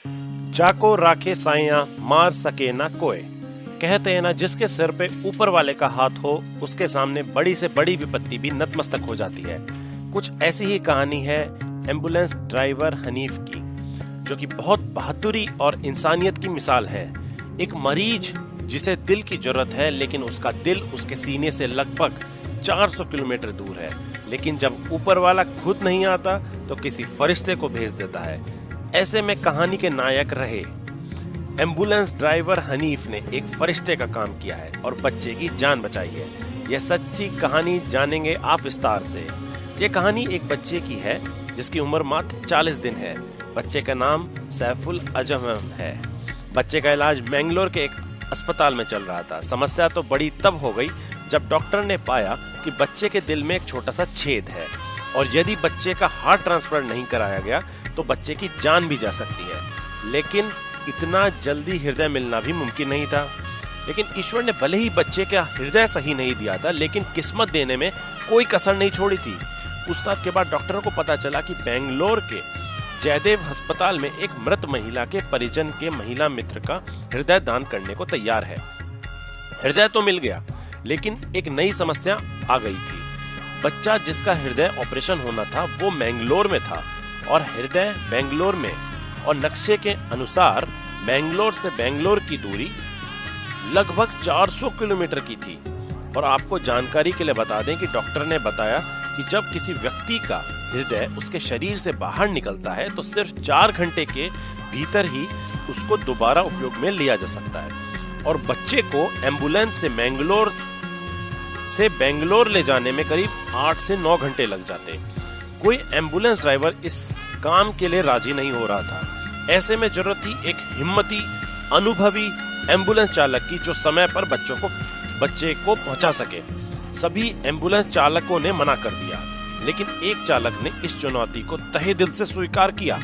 जाको राखे साइया मार सके ना कोई। कहते हैं ना, जिसके सिर पे ऊपर वाले का हाथ हो उसके सामने बड़ी से बड़ी विपत्ति भी नतमस्तक हो जाती है। कुछ ऐसी ही कहानी है एम्बुलेंस ड्राइवर हनीफ की, जो कि बहुत बहादुरी और इंसानियत की मिसाल है। एक मरीज जिसे दिल की जरूरत है, लेकिन उसका दिल उसके सीने से लगभग 400 किलोमीटर दूर है, लेकिन जब ऊपर वाला खुद नहीं आता तो किसी फरिश्ते को भेज देता है। ऐसे में कहानी के नायक रहे एम्बुलेंस ड्राइवर हनीफ ने एक फरिश्ते का काम किया है और बच्चे की जान बचाई है। यह सच्ची कहानी जानेंगे आप विस्तार से। यह कहानी एक बच्चे की है जिसकी उम्र मात्र 40 दिन है। बच्चे का नाम सैफुल अजम है। बच्चे का इलाज बेंगलोर के एक अस्पताल में चल रहा था। समस्या तो बड़ी तब हो गई जब डॉक्टर ने पाया कि बच्चे के दिल में एक छोटा सा छेद है और यदि बच्चे का हार्ट ट्रांसप्लांट नहीं कराया गया तो बच्चे की जान भी जा सकती है। लेकिन इतना जल्दी हृदय मिलना भी मुमकिन नहीं था। लेकिन ईश्वर ने भले ही बच्चे का हृदय सही नहीं दिया था, लेकिन किस्मत देने में कोई कसर नहीं छोड़ी थी। पूछताछ के बाद डॉक्टरों को पता चला कि बेंगलोर के जयदेव अस्पताल में एक मृत महिला के परिजन के महिला मित्र का हृदय दान करने को तैयार है। हृदय तो मिल गया, लेकिन एक नई समस्या आ गई थी। बच्चा जिसका हृदय ऑपरेशन होना था वो मैंगलोर में था और हृदय बेंगलोर में, और नक्शे के अनुसार बेंगलोर से बेंगलोर की दूरी लगभग 400 किलोमीटर की थी। और आपको जानकारी के लिए बता दें कि डॉक्टर ने बताया कि जब किसी व्यक्ति का हृदय उसके शरीर से बाहर निकलता है तो सिर्फ 4 घंटे के भीतर ही उसको दोबारा उपयोग में लिया जा सकता है। और बच्चे को एम्बुलेंस से बेंगलोर ले जाने में करीब 8 से 9 घंटे लग जाते। कोई एम्बुलेंस ड्राइवर इस काम के लिए राजी नहीं हो रहा था। ऐसे में जरूरत थी एक हिम्मती, अनुभवी एम्बुलेंस चालक की जो समय पर बच्चे को पहुंचा सके। सभी एम्बुलेंस चालकों ने मना कर दिया, लेकिन एक चालक ने इस चुनौती को तहे दिल से स्वीकार किया।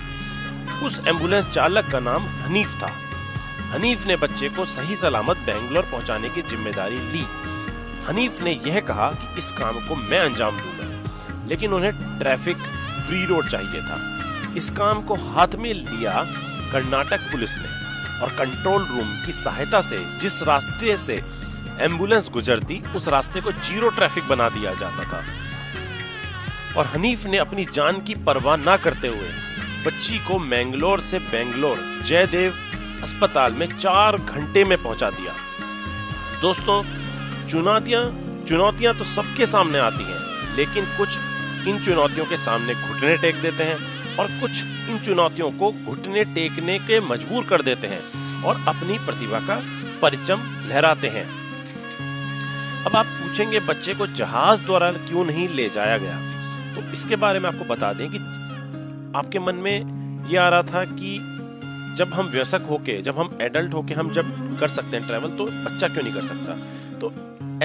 उस एम्बुलेंस चालक का नाम हनीफ था। हनीफ ने बच्चे को सही सलामत बेंगलोर पहुंचाने की जिम्मेदारी ली। हनीफ ने यह कहा कि इस काम को मैं अंजाम दूंगा, लेकिन उन्हें ट्रैफिक फ्री रोड चाहिए था। इस काम को हाथ में लिया कर्नाटक पुलिस ने, और कंट्रोल रूम की सहायता से जिस रास्ते से एम्बुलेंस गुजरती उस रास्ते को जीरो ट्रैफिक बना दिया जाता था। और हनीफ ने अपनी जान की परवाह ना करते हुए बच्ची को मैंगलोर से बेंगलोर जयदेव अस्पताल में 4 घंटे में पहुंचा दिया। दोस्तों, चुनौतियां तो सबके सामने आती हैं, लेकिन कुछ इन चुनौतियों के सामने घुटने टेक देते हैं और कुछ इन चुनौतियों को घुटने टेकने के मजबूर कर देते हैं और अपनी प्रतिभा का परचम लहराते हैं। अब आप पूछेंगे बच्चे को जहाज द्वारा क्यों नहीं ले जाया गया, तो इसके बारे में आपको बता दें कि आपके मन में ये आ रहा था कि जब हम वयस्क होके, जब हम एडल्ट होके हम जब कर सकते हैं ट्रैवल, तो बच्चा क्यों नहीं कर सकता। तो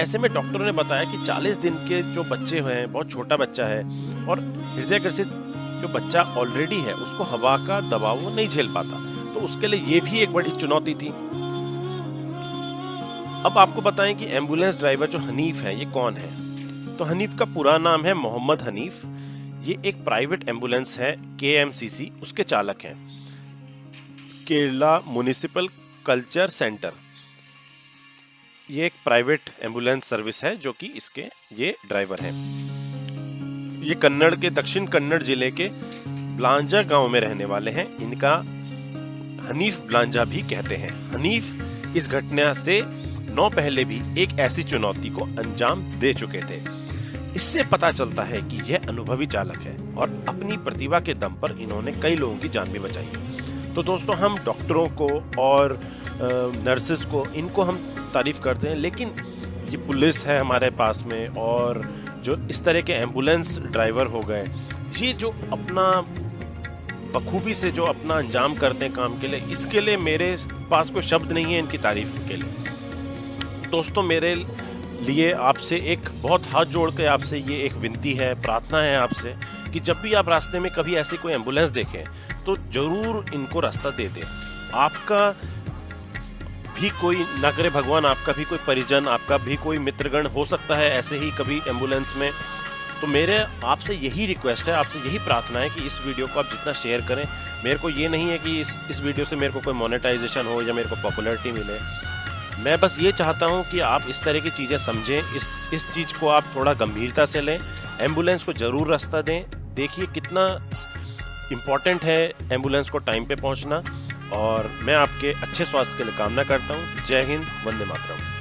ऐसे में डॉक्टरों ने बताया कि 40 दिन के जो बच्चे हैं, बहुत छोटा बच्चा है और हृदय ग्रसित जो बच्चा ऑलरेडी है उसको हवा का दबाव वो नहीं झेल पाता, तो उसके लिए ये भी एक बड़ी चुनौती थी। अब आपको बताएं कि एम्बुलेंस ड्राइवर जो हनीफ है ये कौन है। तो हनीफ का पूरा नाम है मोहम्मद हनीफ। ये एक प्राइवेट एम्बुलेंस है, KMCC, उसके चालक हैं। केरला म्युनिसिपल कल्चर सेंटर, ये एक प्राइवेट एम्बुलेंस सर्विस है जो कि इसके ये ड्राइवर हैं। ये कन्नड़ के दक्षिण कन्नड़ जिले के ब्लांजा गांव में रहने वाले हैं। इनका हनीफ ब्लांजा भी कहते हैं। हनीफ इस घटना से 9 पहले भी एक ऐसी चुनौती को अंजाम दे चुके थे। इससे पता चलता है कि यह अनुभवी चालक है और अपनी प्रतिभा के दम पर इन्होंने कई लोगों की जान भी बचाई है। तो दोस्तों, हम डॉक्टरों को और नर्सेस को, इनको हम तारीफ करते हैं, लेकिन ये पुलिस है हमारे पास में और जो इस तरह के एम्बुलेंस ड्राइवर हो गए, ये जो अपना बखूबी से जो अपना अंजाम करते हैं काम के लिए, इसके लिए मेरे पास कोई शब्द नहीं है इनकी तारीफ के लिए। दोस्तों, मेरे लिए आपसे एक बहुत हाथ जोड़ के आपसे ये एक विनती है, प्रार्थना है आपसे कि जब भी आप रास्ते में कभी ऐसी कोई एम्बुलेंस देखें तो जरूर इनको रास्ता दे दें। आपका भी कोई, ना करे भगवान, आपका भी कोई परिजन, आपका भी कोई मित्रगण हो सकता है ऐसे ही कभी एम्बुलेंस में। तो मेरे आपसे यही रिक्वेस्ट है, आपसे यही प्रार्थना है कि इस वीडियो को आप जितना शेयर करें मेरे को ये नहीं है कि इस वीडियो से मेरे को कोई मोनेटाइजेशन हो या मेरे को पॉपुलैरिटी मिले। मैं बस ये चाहता हूँ कि आप इस तरह की चीज़ें समझें, इस चीज़ को आप थोड़ा गंभीरता से लें। एम्बुलेंस को ज़रूर रास्ता दें। देखिए कितना इम्पॉर्टेंट है एम्बुलेंस को टाइम पे पहुँचना। और मैं आपके अच्छे स्वास्थ्य के लिए कामना करता हूँ। जय हिंद, वंदे मातरम।